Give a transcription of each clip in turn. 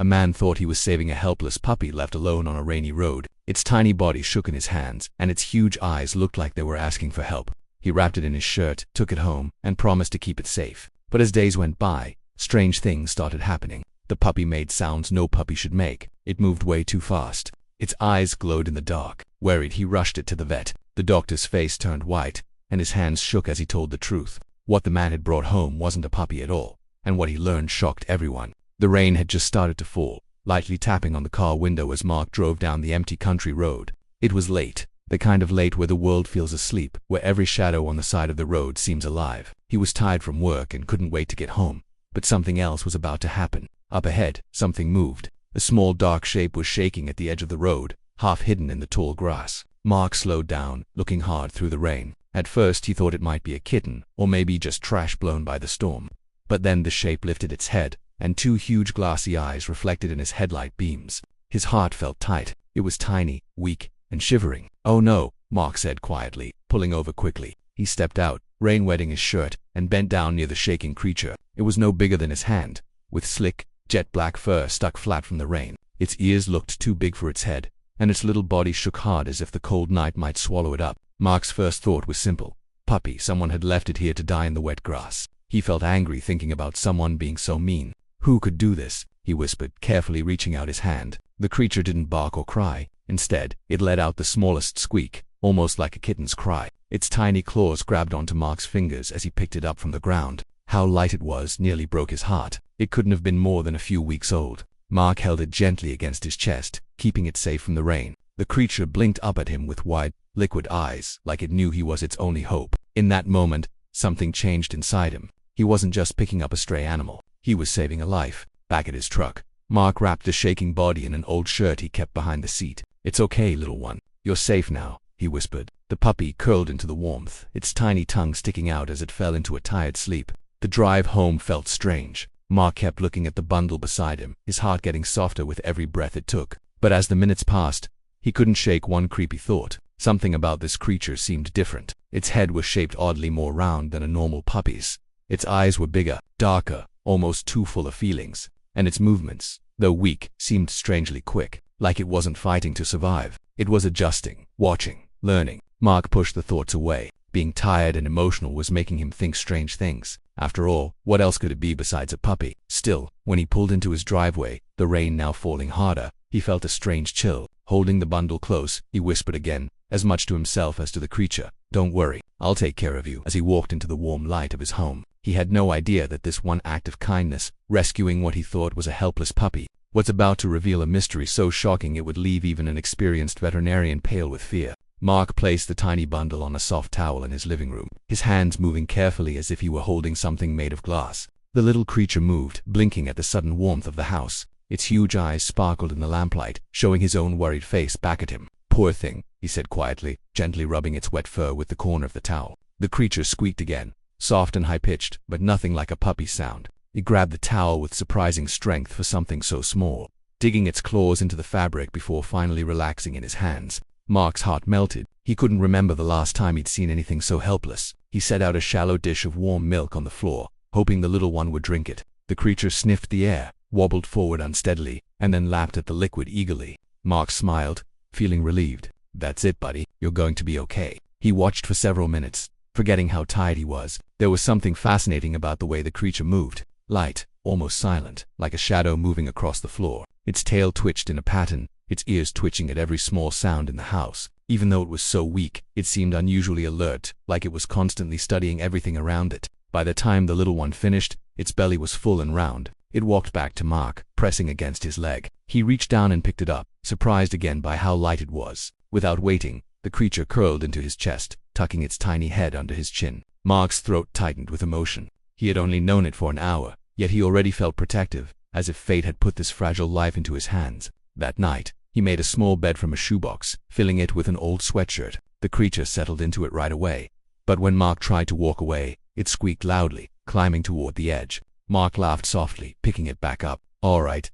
A man thought he was saving a helpless puppy left alone on a rainy road. Its tiny body shook in his hands, and its huge eyes looked like they were asking for help. He wrapped it in his shirt, took it home, and promised to keep it safe. But as days went by, strange things started happening. The puppy made sounds no puppy should make. It moved way too fast. Its eyes glowed in the dark. Worried, he rushed it to the vet. The doctor's face turned white, and his hands shook as he told the truth. What the man had brought home wasn't a puppy at all, and what he learned shocked everyone. The rain had just started to fall, lightly tapping on the car window as Mark drove down the empty country road. It was late, the kind of late where the world feels asleep, where every shadow on the side of the road seems alive. He was tired from work and couldn't wait to get home. But something else was about to happen. Up ahead, something moved. A small dark shape was shaking at the edge of the road, half hidden in the tall grass. Mark slowed down, looking hard through the rain. At first he thought it might be a kitten, or maybe just trash blown by the storm. But then the shape lifted its head, and two huge glassy eyes reflected in his headlight beams. His heart felt tight. It was tiny, weak, and shivering. "Oh no," Mark said quietly, pulling over quickly. He stepped out, rain wetting his shirt, and bent down near the shaking creature. It was no bigger than his hand, with slick, jet-black fur stuck flat from the rain. Its ears looked too big for its head, and its little body shook hard as if the cold night might swallow it up. Mark's first thought was simple. Puppy, someone had left it here to die in the wet grass. He felt angry thinking about someone being so mean. "Who could do this?" he whispered, carefully reaching out his hand. The creature didn't bark or cry. Instead, it let out the smallest squeak, almost like a kitten's cry. Its tiny claws grabbed onto Mark's fingers as he picked it up from the ground. How light it was nearly broke his heart. It couldn't have been more than a few weeks old. Mark held it gently against his chest, keeping it safe from the rain. The creature blinked up at him with wide, liquid eyes, like it knew he was its only hope. In that moment, something changed inside him. He wasn't just picking up a stray animal. He was saving a life. Back at his truck, Mark wrapped the shaking body in an old shirt he kept behind the seat. "It's okay, little one. You're safe now," he whispered. The puppy curled into the warmth, its tiny tongue sticking out as it fell into a tired sleep. The drive home felt strange. Mark kept looking at the bundle beside him, his heart getting softer with every breath it took. But as the minutes passed, he couldn't shake one creepy thought. Something about this creature seemed different. Its head was shaped oddly more round than a normal puppy's. Its eyes were bigger, darker, almost too full of feelings. And its movements, though weak, seemed strangely quick, like it wasn't fighting to survive. It was adjusting, watching, learning. Mark pushed the thoughts away. Being tired and emotional was making him think strange things. After all, what else could it be besides a puppy? Still, when he pulled into his driveway, the rain now falling harder, he felt a strange chill. Holding the bundle close, he whispered again, as much to himself as to the creature, "Don't worry, I'll take care of you," as he walked into the warm light of his home. He had no idea that this one act of kindness, rescuing what he thought was a helpless puppy, was about to reveal a mystery so shocking it would leave even an experienced veterinarian pale with fear. Mark placed the tiny bundle on a soft towel in his living room, his hands moving carefully as if he were holding something made of glass. The little creature moved, blinking at the sudden warmth of the house. Its huge eyes sparkled in the lamplight, showing his own worried face back at him. "Poor thing," he said quietly, gently rubbing its wet fur with the corner of the towel. The creature squeaked again, soft and high-pitched, but nothing like a puppy's sound. It grabbed the towel with surprising strength for something so small, digging its claws into the fabric before finally relaxing in his hands. Mark's heart melted. He couldn't remember the last time he'd seen anything so helpless. He set out a shallow dish of warm milk on the floor, hoping the little one would drink it. The creature sniffed the air, wobbled forward unsteadily, and then lapped at the liquid eagerly. Mark smiled, feeling relieved. "That's it, buddy. You're going to be okay." He watched for several minutes, forgetting how tired he was. There was something fascinating about the way the creature moved. Light, almost silent, like a shadow moving across the floor. Its tail twitched in a pattern, its ears twitching at every small sound in the house. Even though it was so weak, it seemed unusually alert, like it was constantly studying everything around it. By the time the little one finished, its belly was full and round. It walked back to Mark, pressing against his leg. He reached down and picked it up, surprised again by how light it was. Without waiting, the creature curled into his chest, tucking its tiny head under his chin. Mark's throat tightened with emotion. He had only known it for an hour, yet he already felt protective, as if fate had put this fragile life into his hands. That night, he made a small bed from a shoebox, filling it with an old sweatshirt. The creature settled into it right away. But when Mark tried to walk away, it squeaked loudly, climbing toward the edge. Mark laughed softly, picking it back up. All right.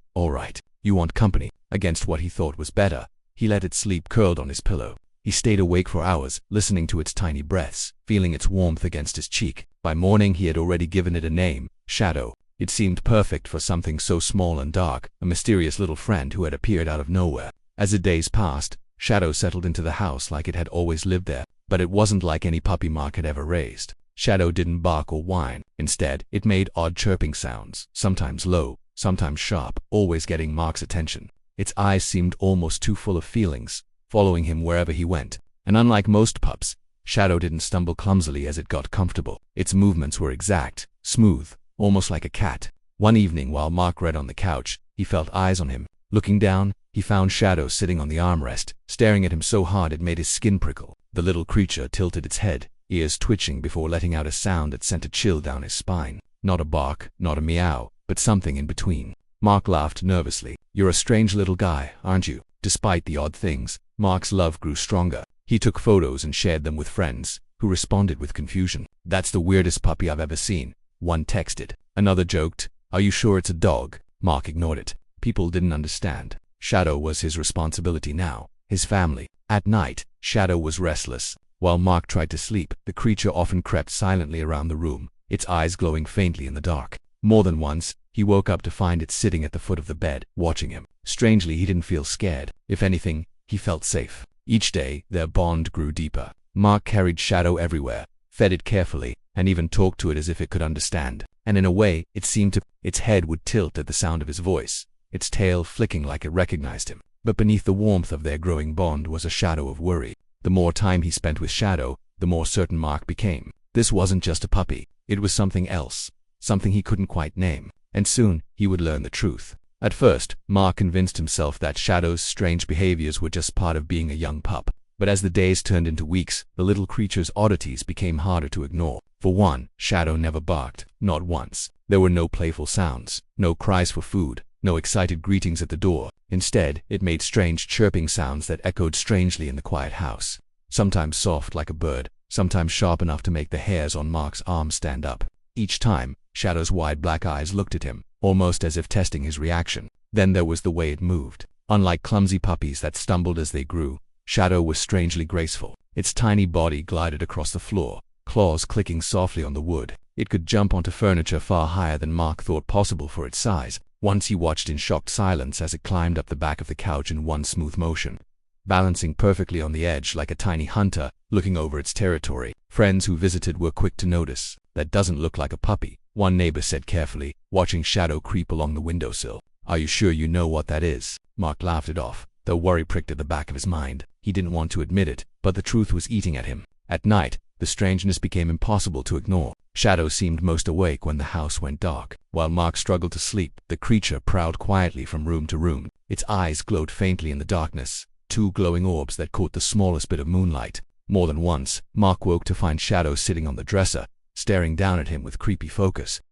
You want company." Against what he thought was better, he let it sleep curled on his pillow. He stayed awake for hours, listening to its tiny breaths, feeling its warmth against his cheek. By morning he had already given it a name, Shadow. It seemed perfect for something so small and dark, a mysterious little friend who had appeared out of nowhere. As the days passed, Shadow settled into the house like it had always lived there, but it wasn't like any puppy Mark had ever raised. Shadow didn't bark or whine. Instead, it made odd chirping sounds, sometimes low, sometimes sharp, always getting Mark's attention. Its eyes seemed almost too full of feelings, following him wherever he went. And unlike most pups, Shadow didn't stumble clumsily as it got comfortable. Its movements were exact, smooth, almost like a cat. One evening while Mark read on the couch, he felt eyes on him. Looking down, he found Shadow sitting on the armrest, staring at him so hard it made his skin prickle. The little creature tilted its head, ears twitching before letting out a sound that sent a chill down his spine. Not a bark, not a meow, but something in between. Mark laughed nervously. "You're a strange little guy, aren't you?" Despite the odd things, Mark's love grew stronger. He took photos and shared them with friends, who responded with confusion. "That's the weirdest puppy I've ever seen," one texted. Another joked, "Are you sure it's a dog?" Mark ignored it. People didn't understand. Shadow was his responsibility now, his family. At night, Shadow was restless. While Mark tried to sleep, the creature often crept silently around the room, its eyes glowing faintly in the dark. More than once, he woke up to find it sitting at the foot of the bed, watching him. Strangely, he didn't feel scared. If anything, he felt safe. Each day, their bond grew deeper. Mark carried Shadow everywhere, fed it carefully, and even talked to it as if it could understand. And in a way, it seemed to. Its head would tilt at the sound of his voice, its tail flicking like it recognized him. But beneath the warmth of their growing bond was a shadow of worry. The more time he spent with Shadow, the more certain Mark became. This wasn't just a puppy. It was something else, something he couldn't quite name. And soon, he would learn the truth. At first, Mark convinced himself that Shadow's strange behaviors were just part of being a young pup. But as the days turned into weeks, the little creature's oddities became harder to ignore. For one, Shadow never barked, not once. There were no playful sounds, no cries for food, no excited greetings at the door. Instead, it made strange chirping sounds that echoed strangely in the quiet house. Sometimes soft like a bird, sometimes sharp enough to make the hairs on Mark's arm stand up. Each time, Shadow's wide black eyes looked at him, almost as if testing his reaction. Then there was the way it moved. Unlike clumsy puppies that stumbled as they grew, Shadow was strangely graceful. Its tiny body glided across the floor, claws clicking softly on the wood. It could jump onto furniture far higher than Mark thought possible for its size. Once he watched in shocked silence as it climbed up the back of the couch in one smooth motion, balancing perfectly on the edge like a tiny hunter looking over its territory. Friends who visited were quick to notice. "That doesn't look like a puppy," one neighbor said carefully, watching Shadow creep along the windowsill. "Are you sure you know what that is?" Mark laughed it off, though worry pricked at the back of his mind. He didn't want to admit it, but the truth was eating at him. At night, the strangeness became impossible to ignore. Shadow seemed most awake when the house went dark. While Mark struggled to sleep, the creature prowled quietly from room to room. Its eyes glowed faintly in the darkness, two glowing orbs that caught the smallest bit of moonlight. More than once, Mark woke to find Shadow sitting on the dresser, staring down at him with creepy focus.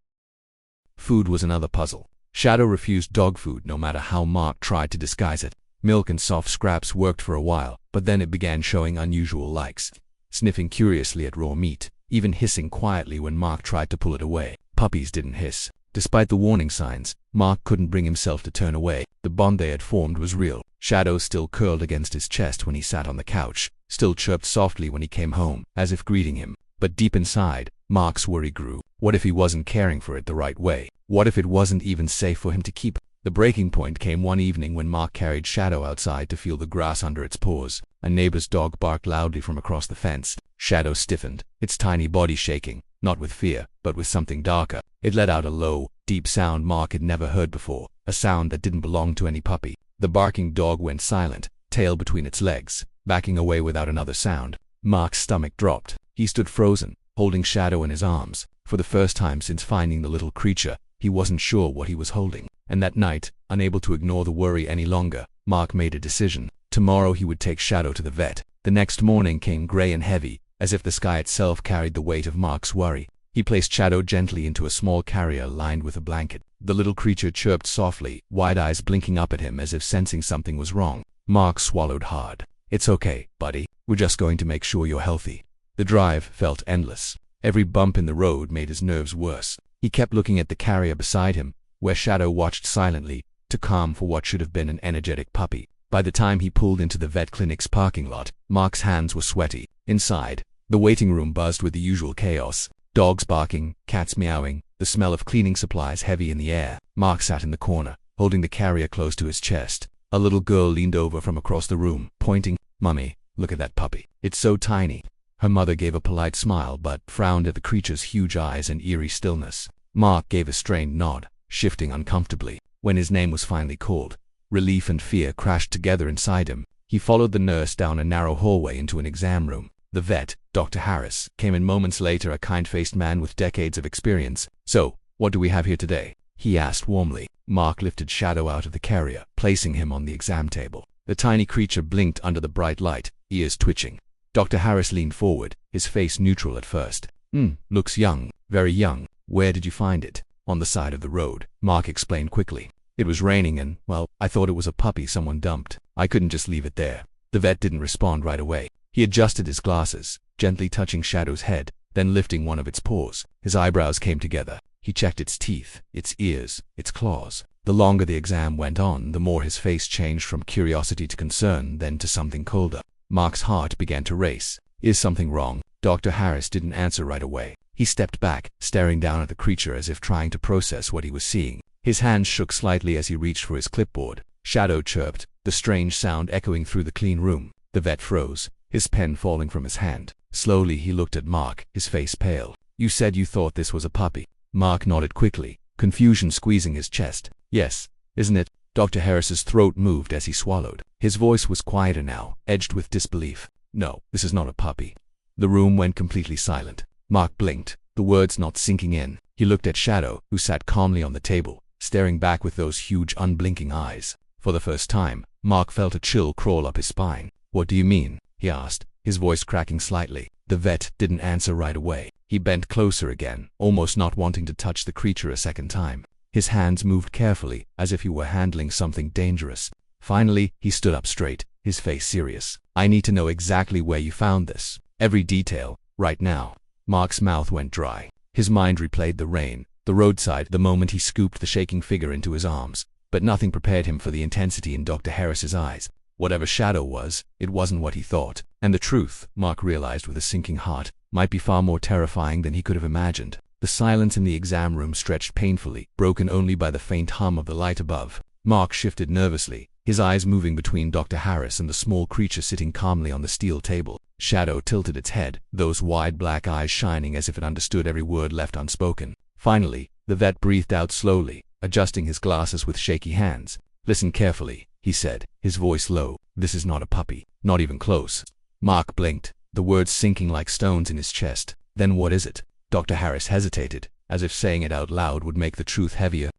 Food was another puzzle. Shadow refused dog food no matter how Mark tried to disguise it. Milk and soft scraps worked for a while, but then it began showing unusual likes, sniffing curiously at raw meat, even hissing quietly when Mark tried to pull it away. Puppies didn't hiss. Despite the warning signs, Mark couldn't bring himself to turn away. The bond they had formed was real. Shadow still curled against his chest when he sat on the couch, still chirped softly when he came home, as if greeting him. But deep inside, Mark's worry grew. What if he wasn't caring for it the right way? What if it wasn't even safe for him to keep? The breaking point came one evening when Mark carried Shadow outside to feel the grass under its paws. A neighbor's dog barked loudly from across the fence. Shadow stiffened, its tiny body shaking, not with fear, but with something darker. It let out a low, deep sound Mark had never heard before, a sound that didn't belong to any puppy. The barking dog went silent, tail between its legs, backing away without another sound. Mark's stomach dropped. He stood frozen, holding Shadow in his arms. For the first time since finding the little creature, he wasn't sure what he was holding. And that night, unable to ignore the worry any longer, Mark made a decision. Tomorrow he would take Shadow to the vet. The next morning came gray and heavy, as if the sky itself carried the weight of Mark's worry. He placed Shadow gently into a small carrier lined with a blanket. The little creature chirped softly, wide eyes blinking up at him as if sensing something was wrong. Mark swallowed hard. "It's okay, buddy. We're just going to make sure you're healthy." The drive felt endless. Every bump in the road made his nerves worse. He kept looking at the carrier beside him, where Shadow watched silently, too calm for what should have been an energetic puppy. By the time he pulled into the vet clinic's parking lot, Mark's hands were sweaty. Inside, the waiting room buzzed with the usual chaos. Dogs barking, cats meowing, the smell of cleaning supplies heavy in the air. Mark sat in the corner, holding the carrier close to his chest. A little girl leaned over from across the room, pointing. "Mummy, look at that puppy. It's so tiny." Her mother gave a polite smile but frowned at the creature's huge eyes and eerie stillness. Mark gave a strained nod, shifting uncomfortably. When his name was finally called, relief and fear crashed together inside him. He followed the nurse down a narrow hallway into an exam room. The vet, Dr. Harris, came in moments later, a kind-faced man with decades of experience. "So, what do we have here today?" he asked warmly. Mark lifted Shadow out of the carrier, placing him on the exam table. The tiny creature blinked under the bright light, ears twitching. Dr. Harris leaned forward, his face neutral at first. Looks young, very young. Where did you find it?" "On the side of the road," Mark explained quickly. "It was raining and, well, I thought it was a puppy someone dumped. I couldn't just leave it there." The vet didn't respond right away. He adjusted his glasses, gently touching Shadow's head, then lifting one of its paws. His eyebrows came together. He checked its teeth, its ears, its claws. The longer the exam went on, the more his face changed from curiosity to concern, then to something colder. Mark's heart began to race. "Is something wrong?" Dr. Harris didn't answer right away. He stepped back, staring down at the creature as if trying to process what he was seeing. His hands shook slightly as he reached for his clipboard. Shadow chirped, the strange sound echoing through the clean room. The vet froze, his pen falling from his hand. Slowly he looked at Mark, his face pale. "You said you thought this was a puppy." Mark nodded quickly, confusion squeezing his chest. "Yes, isn't it?" Dr. Harris's throat moved as he swallowed. His voice was quieter now, edged with disbelief. "No, this is not a puppy." The room went completely silent. Mark blinked, the words not sinking in. He looked at Shadow, who sat calmly on the table, staring back with those huge unblinking eyes. For the first time, Mark felt a chill crawl up his spine. "What do you mean?" he asked, his voice cracking slightly. The vet didn't answer right away. He bent closer again, almost not wanting to touch the creature a second time. His hands moved carefully, as if he were handling something dangerous. Finally, he stood up straight, his face serious. "I need to know exactly where you found this. Every detail, right now." Mark's mouth went dry. His mind replayed the rain, the roadside, the moment he scooped the shaking figure into his arms. But nothing prepared him for the intensity in Dr. Harris's eyes. Whatever Shadow was, it wasn't what he thought. And the truth, Mark realized with a sinking heart, might be far more terrifying than he could have imagined. The silence in the exam room stretched painfully, broken only by the faint hum of the light above. Mark shifted nervously, his eyes moving between Dr. Harris and the small creature sitting calmly on the steel table. Shadow tilted its head, those wide black eyes shining as if it understood every word left unspoken. Finally, the vet breathed out slowly, adjusting his glasses with shaky hands. "Listen carefully," he said, his voice low. "This is not a puppy, not even close." Mark blinked, the words sinking like stones in his chest. "Then what is it?" Dr. Harris hesitated, as if saying it out loud would make the truth heavier.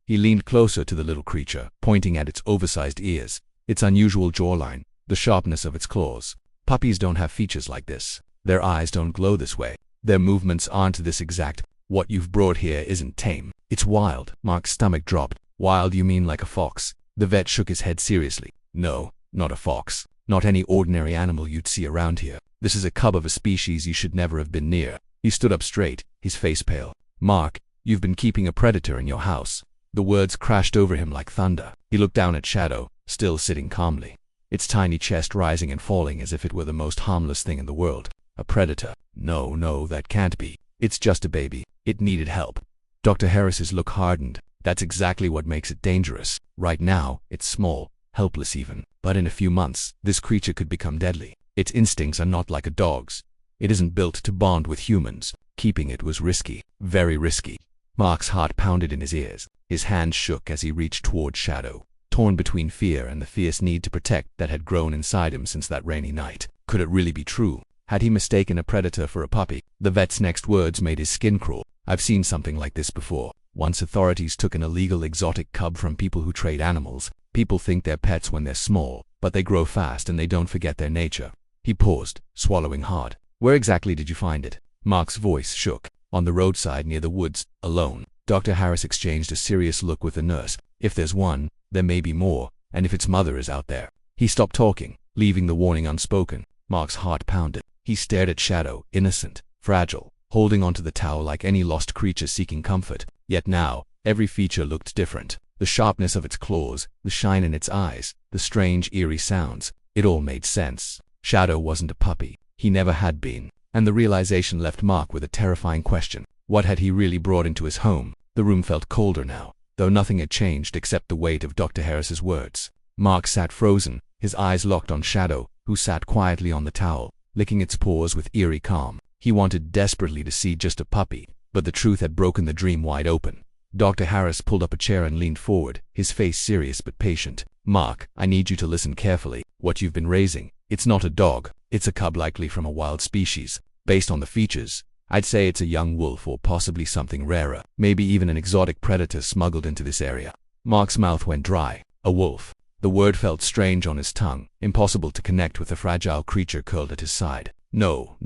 He leaned closer to the little creature, pointing at its oversized ears, its unusual jawline, the sharpness of its claws. "Puppies don't have features like this. Their eyes don't glow this way. Their movements aren't this exact. What you've brought here isn't tame. It's wild." Mark's stomach dropped. "Wild, you mean like a fox?" The vet shook his head seriously. "No, not a fox. Not any ordinary animal you'd see around here. This is a cub of a species you should never have been near." He stood up straight, his face pale. "Mark, you've been keeping a predator in your house." The words crashed over him like thunder. He looked down at Shadow, still sitting calmly, its tiny chest rising and falling as if it were the most harmless thing in the world. "A predator? No, that can't be. It's just a baby. It needed help." Dr. Harris's look hardened. "That's exactly what makes it dangerous. Right now, it's small, helpless even. But in a few months, this creature could become deadly. Its instincts are not like a dog's. It isn't built to bond with humans. Keeping it was risky, very risky." Mark's heart pounded in his ears. His hand shook as he reached toward Shadow, torn between fear and the fierce need to protect that had grown inside him since that rainy night. Could it really be true? Had he mistaken a predator for a puppy? The vet's next words made his skin crawl. "I've seen something like this before. Once authorities took an illegal exotic cub from people who trade animals. People think they're pets when they're small, but they grow fast and they don't forget their nature." He paused, swallowing hard. "Where exactly did you find it?" Mark's voice shook. "On the roadside near the woods, alone." Dr. Harris exchanged a serious look with the nurse. "If there's one, there may be more, and if its mother is out there." He stopped talking, leaving the warning unspoken. Mark's heart pounded. He stared at Shadow, innocent, fragile, holding onto the towel like any lost creature seeking comfort. Yet now, every feature looked different. The sharpness of its claws, the shine in its eyes, the strange, eerie sounds. It all made sense. Shadow wasn't a puppy. He never had been. and the realization left Mark with a terrifying question. What had he really brought into his home? The room felt colder now, though nothing had changed except the weight of Dr. Harris's words. Mark sat frozen, his eyes locked on Shadow, who sat quietly on the towel, licking its paws with eerie calm. He wanted desperately to see just a puppy, but the truth had broken the dream wide open. Dr. Harris pulled up a chair and leaned forward, his face serious but patient. Mark, I need you to listen carefully. What you've been raising, it's not a dog. It's a cub, likely from a wild species. Based on the features, I'd say it's a young wolf or possibly something rarer, maybe even an exotic predator smuggled into this area. Mark's mouth went dry. A wolf. The word felt strange on his tongue, impossible to connect with the fragile creature curled at his side. No,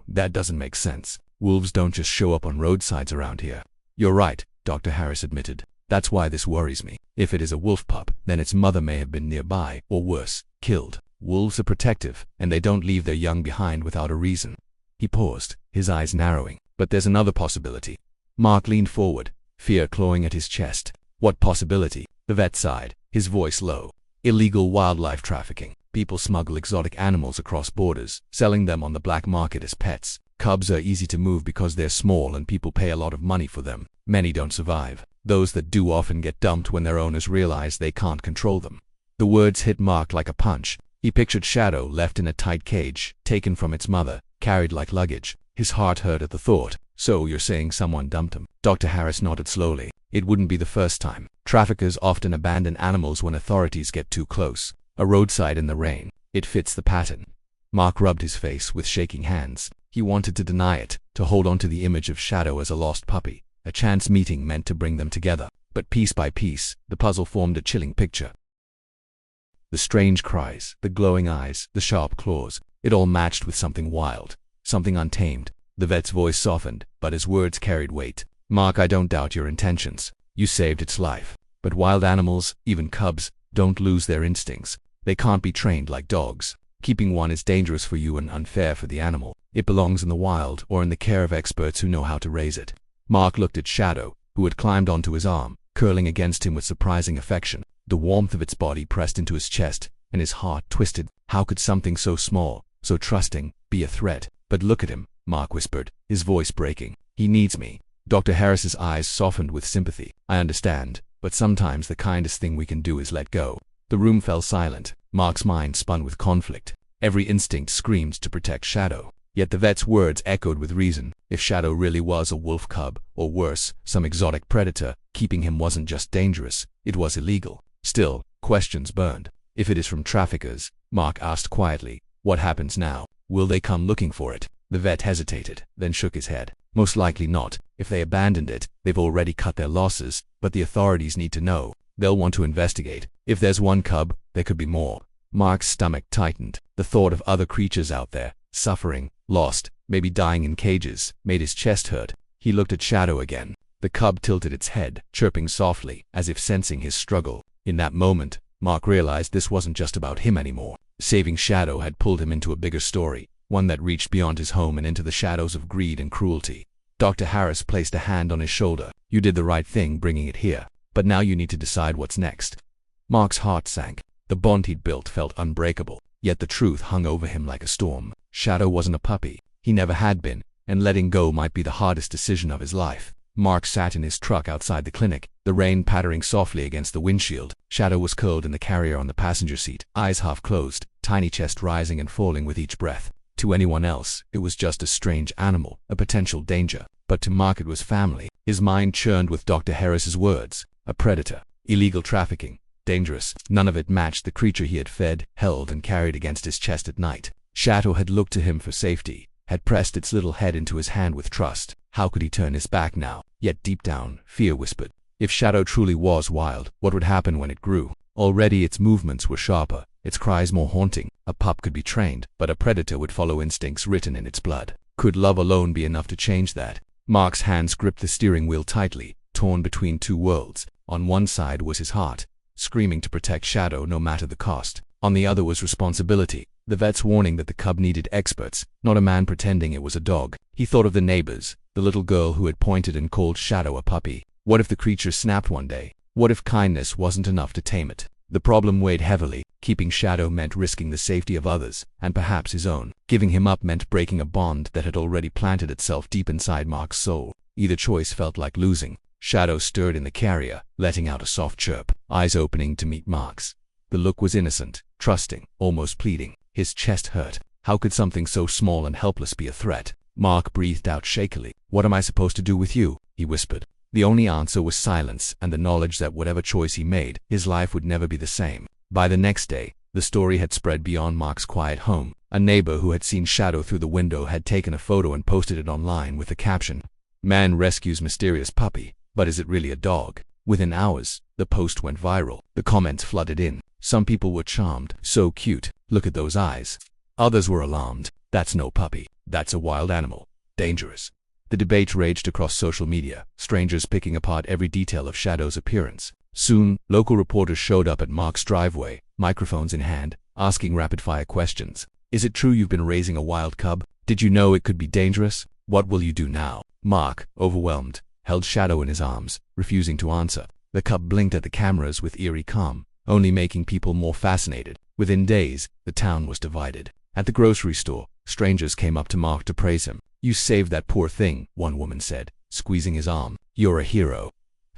that doesn't make sense. Wolves don't just show up on roadsides around here. You're right, Dr. Harris admitted. That's why this worries me. If it is a wolf pup, then its mother may have been nearby, or worse, killed. Wolves are protective, and they don't leave their young behind without a reason. He paused, his eyes narrowing. But there's another possibility. Mark leaned forward, fear clawing at his chest. What possibility? The vet sighed, his voice low. Illegal wildlife trafficking. People smuggle exotic animals across borders, selling them on the black market as pets. Cubs are easy to move because they're small and people pay a lot of money for them. Many don't survive. Those that do often get dumped when their owners realize they can't control them. The words hit Mark like a punch. He pictured Shadow left in a tight cage, taken from its mother, carried like luggage. His heart hurt at the thought. So you're saying someone dumped him? Dr. Harris nodded slowly. It wouldn't be the first time. Traffickers often abandon animals when authorities get too close. A roadside in the rain. It fits the pattern. Mark rubbed his face with shaking hands. He wanted to deny it, to hold on to the image of Shadow as a lost puppy. A chance meeting meant to bring them together. But piece by piece, the puzzle formed a chilling picture. The strange cries, the glowing eyes, the sharp claws, it all matched with something wild, something untamed. The vet's voice softened, but his words carried weight. Mark, I don't doubt your intentions. You saved its life. But wild animals, even cubs, don't lose their instincts. They can't be trained like dogs. Keeping one is dangerous for you and unfair for the animal. It belongs in the wild or in the care of experts who know how to raise it. Mark looked at Shadow, who had climbed onto his arm, curling against him with surprising affection. The warmth of its body pressed into his chest, and his heart twisted. How could something so small, so trusting, be a threat? But look at him, Mark whispered, his voice breaking. He needs me. Dr. Harris's eyes softened with sympathy. I understand, but sometimes the kindest thing we can do is let go. The room fell silent. Mark's mind spun with conflict. Every instinct screamed to protect Shadow. Yet the vet's words echoed with reason. If Shadow really was a wolf cub, or worse, some exotic predator, keeping him wasn't just dangerous, it was illegal. Still, questions burned. If it is from traffickers, Mark asked quietly, what happens now? Will they come looking for it? The vet hesitated, then shook his head. Most likely not. If they abandoned it, they've already cut their losses, but the authorities need to know. They'll want to investigate. If there's one cub, there could be more. Mark's stomach tightened. The thought of other creatures out there, suffering, lost, maybe dying in cages, made his chest hurt. He looked at Shadow again. The cub tilted its head, chirping softly, as if sensing his struggle. In that moment, Mark realized this wasn't just about him anymore. Saving Shadow had pulled him into a bigger story, one that reached beyond his home and into the shadows of greed and cruelty. Dr. Harris placed a hand on his shoulder. You did the right thing bringing it here, but now you need to decide what's next. Mark's heart sank. The bond he'd built felt unbreakable, yet the truth hung over him like a storm. Shadow wasn't a puppy. He never had been, and letting go might be the hardest decision of his life. Mark sat in his truck outside the clinic, the rain pattering softly against the windshield. Shadow was curled in the carrier on the passenger seat, eyes half closed, tiny chest rising and falling with each breath. To anyone else, it was just a strange animal, a potential danger. But to Mark it was family. His mind churned with Dr. Harris's words. A predator, illegal trafficking, dangerous. None of it matched the creature he had fed, held, and carried against his chest at night. Shadow had looked to him for safety, had pressed its little head into his hand with trust. How could he turn his back now? Yet deep down, fear whispered. If Shadow truly was wild, what would happen when it grew? Already its movements were sharper, its cries more haunting. A pup could be trained, but a predator would follow instincts written in its blood. Could love alone be enough to change that? Mark's hands gripped the steering wheel tightly, torn between two worlds. On one side was his heart, screaming to protect Shadow no matter the cost. On the other was responsibility, the vet's warning that the cub needed experts, not a man pretending it was a dog. He thought of the neighbors, the little girl who had pointed and called Shadow a puppy. What if the creature snapped one day? What if kindness wasn't enough to tame it? The problem weighed heavily, Keeping Shadow meant risking the safety of others, and perhaps his own. Giving him up meant breaking a bond that had already planted itself deep inside Mark's soul. Either choice felt like losing. Shadow stirred in the carrier, letting out a soft chirp, eyes opening to meet Mark's. The look was innocent, trusting, almost pleading. His chest hurt. How could something so small and helpless be a threat? Mark breathed out shakily. "What am I supposed to do with you?" he whispered. The only answer was silence and the knowledge that whatever choice he made, his life would never be the same. By the next day, the story had spread beyond Mark's quiet home. A neighbor who had seen Shadow through the window had taken a photo and posted it online with the caption, "Man rescues mysterious puppy, but is it really a dog?" Within hours, the post went viral. The comments flooded in. Some people were charmed. "So cute. Look at those eyes." Others were alarmed. "That's no puppy. That's a wild animal. Dangerous." The debate raged across social media, strangers picking apart every detail of Shadow's appearance. Soon, local reporters showed up at Mark's driveway, microphones in hand, asking rapid-fire questions. "Is it true you've been raising a wild cub? Did you know it could be dangerous? What will you do now?" Mark, overwhelmed, held Shadow in his arms, refusing to answer. The cub blinked at the cameras with eerie calm, only making people more fascinated. Within days, the town was divided. At the grocery store, strangers came up to Mark to praise him. "You saved that poor thing," one woman said, squeezing his arm. "You're a hero."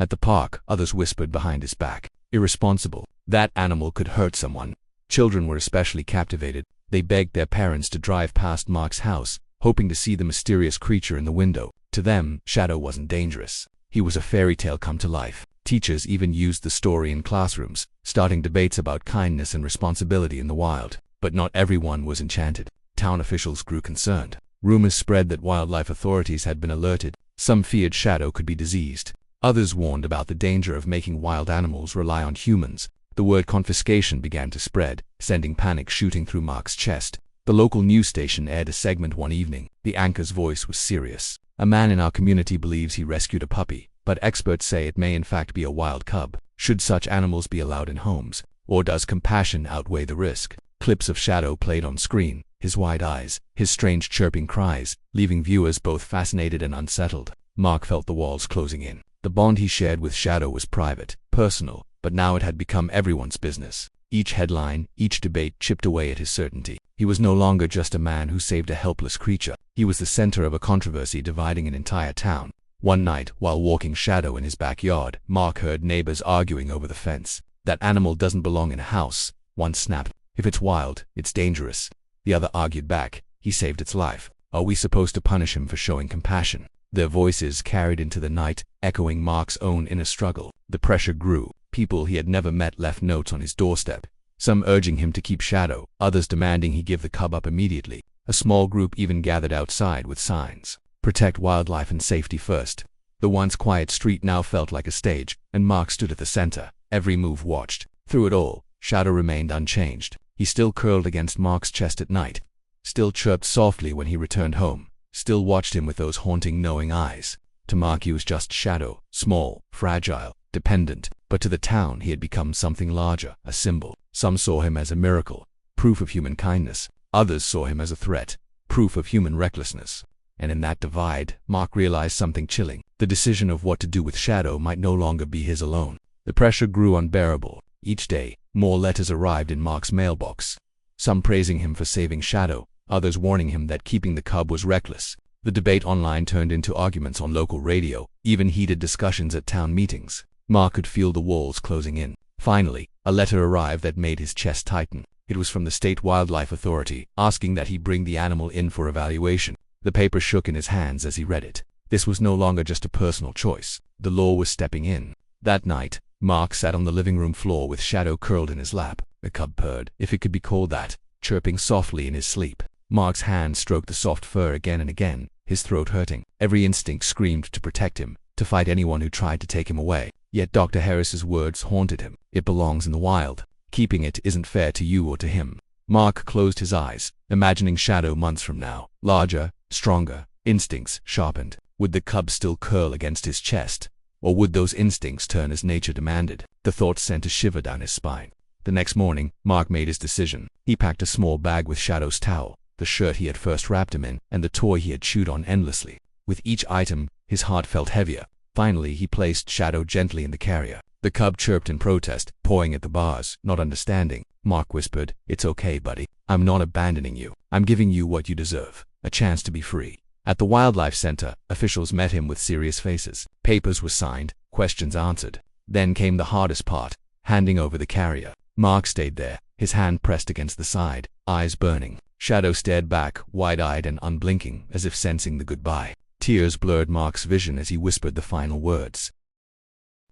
At the park, others whispered behind his back, "Irresponsible. That animal could hurt someone." Children were especially captivated. They begged their parents to drive past Mark's house, hoping to see the mysterious creature in the window. To them, Shadow wasn't dangerous. He was a fairy tale come to life. Teachers even used the story in classrooms, starting debates about kindness and responsibility in the wild. But not everyone was enchanted. Town officials grew concerned. Rumors spread that wildlife authorities had been alerted. Some feared Shadow could be diseased. Others warned about the danger of making wild animals rely on humans. The word confiscation began to spread, sending panic shooting through Mark's chest. The local news station aired a segment one evening. The anchor's voice was serious. "A man in our community believes he rescued a puppy, but experts say it may in fact be a wild cub. Should such animals be allowed in homes? Or does compassion outweigh the risk?" Clips of Shadow played on screen, his wide eyes, his strange chirping cries, leaving viewers both fascinated and unsettled. Mark felt the walls closing in. The bond he shared with Shadow was private, personal, but now it had become everyone's business. Each headline, each debate chipped away at his certainty. He was no longer just a man who saved a helpless creature. He was the center of a controversy dividing an entire town. One night, while walking Shadow in his backyard, Mark heard neighbors arguing over the fence. "That animal doesn't belong in a house," one snapped. "If it's wild, it's dangerous." The other argued back. "He saved its life. Are we supposed to punish him for showing compassion?" Their voices carried into the night, echoing Mark's own inner struggle. The pressure grew. People he had never met left notes on his doorstep, some urging him to keep Shadow, others demanding he give the cub up immediately. A small group even gathered outside with signs, "Protect wildlife and safety first." The once quiet street now felt like a stage, and Mark stood at the center, every move watched. Through it all, Shadow remained unchanged. He still curled against Mark's chest at night, still chirped softly when he returned home, still watched him with those haunting, knowing eyes. To Mark he was just Shadow, small, fragile, dependent, but to the town he had become something larger, a symbol. Some saw him as a miracle, proof of human kindness. Others saw him as a threat, proof of human recklessness. And in that divide, Mark realized something chilling. The decision of what to do with Shadow might no longer be his alone. The pressure grew unbearable. Each day, more letters arrived in Mark's mailbox, some praising him for saving Shadow, others warning him that keeping the cub was reckless. The debate online turned into arguments on local radio, even heated discussions at town meetings. Mark could feel the walls closing in. Finally, a letter arrived that made his chest tighten. It was from the state wildlife authority, asking that he bring the animal in for evaluation. The paper shook in his hands as he read it. This was no longer just a personal choice. The law was stepping in. That night, Mark sat on the living room floor with Shadow curled in his lap. The cub purred, if it could be called that, chirping softly in his sleep. Mark's hand stroked the soft fur again and again, his throat hurting. Every instinct screamed to protect him, to fight anyone who tried to take him away. Yet Dr. Harris's words haunted him. "It belongs in the wild. Keeping it isn't fair to you or to him." Mark closed his eyes, imagining Shadow months from now. Larger, stronger, instincts sharpened. Would the cub still curl against his chest? Or would those instincts turn as nature demanded? The thought sent a shiver down his spine. The next morning, Mark made his decision. He packed a small bag with Shadow's towel, the shirt he had first wrapped him in, and the toy he had chewed on endlessly. With each item, his heart felt heavier. Finally, he placed Shadow gently in the carrier. The cub chirped in protest, pawing at the bars, not understanding. Mark whispered. "It's okay, buddy. I'm not abandoning you. I'm giving you what you deserve, a chance to be free." At the wildlife center, officials met him with serious faces. Papers were signed, questions answered. Then came the hardest part, handing over the carrier. Mark stayed there, his hand pressed against the side, eyes burning. Shadow stared back, wide-eyed and unblinking, as if sensing the goodbye. Tears blurred Mark's vision as he whispered the final words.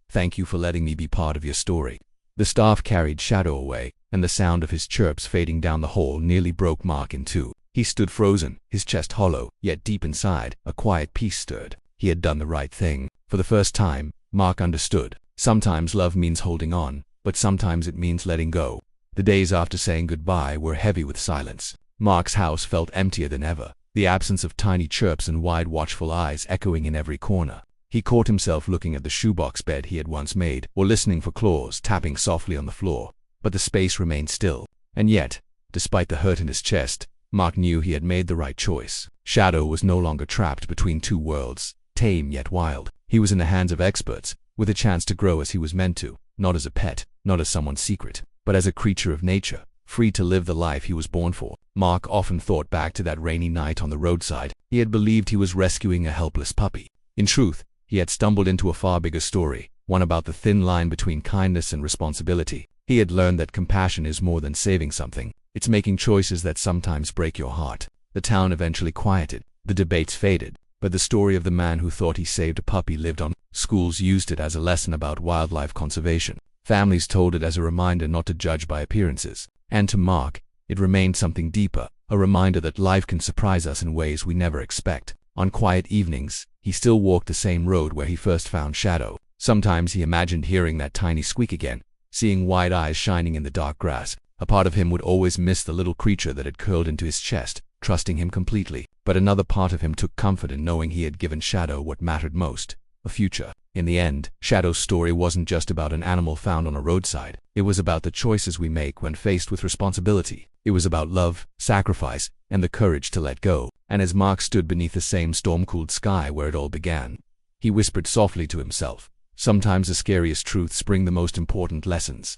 "Thank you for letting me be part of your story." The staff carried Shadow away, and the sound of his chirps fading down the hall nearly broke Mark in two. He stood frozen, his chest hollow, yet deep inside, a quiet peace stirred. He had done the right thing. For the first time, Mark understood. Sometimes love means holding on, but sometimes it means letting go. The days after saying goodbye were heavy with silence. Mark's house felt emptier than ever, the absence of tiny chirps and wide watchful eyes echoing in every corner. He caught himself looking at the shoebox bed he had once made, or listening for claws tapping softly on the floor. But the space remained still. And yet, despite the hurt in his chest, Mark knew he had made the right choice. Shadow was no longer trapped between two worlds, tame yet wild. He was in the hands of experts, with a chance to grow as he was meant to, not as a pet, not as someone's secret, but as a creature of nature, free to live the life he was born for. Mark often thought back to that rainy night on the roadside. He had believed he was rescuing a helpless puppy. In truth, he had stumbled into a far bigger story, one about the thin line between kindness and responsibility. He had learned that compassion is more than saving something. It's making choices that sometimes break your heart. The town eventually quieted. The debates faded. But the story of the man who thought he saved a puppy lived on. Schools used it as a lesson about wildlife conservation. Families told it as a reminder not to judge by appearances. And to Mark, it remained something deeper, a reminder that life can surprise us in ways we never expect. On quiet evenings, he still walked the same road where he first found Shadow. Sometimes he imagined hearing that tiny squeak again, seeing wide eyes shining in the dark grass. A part of him would always miss the little creature that had curled into his chest, trusting him completely. But another part of him took comfort in knowing he had given Shadow what mattered most, a future. In the end, Shadow's story wasn't just about an animal found on a roadside. It was about the choices we make when faced with responsibility. It was about love, sacrifice, and the courage to let go. And as Mark stood beneath the same storm-cooled sky where it all began, he whispered softly to himself, "Sometimes the scariest truths bring the most important lessons."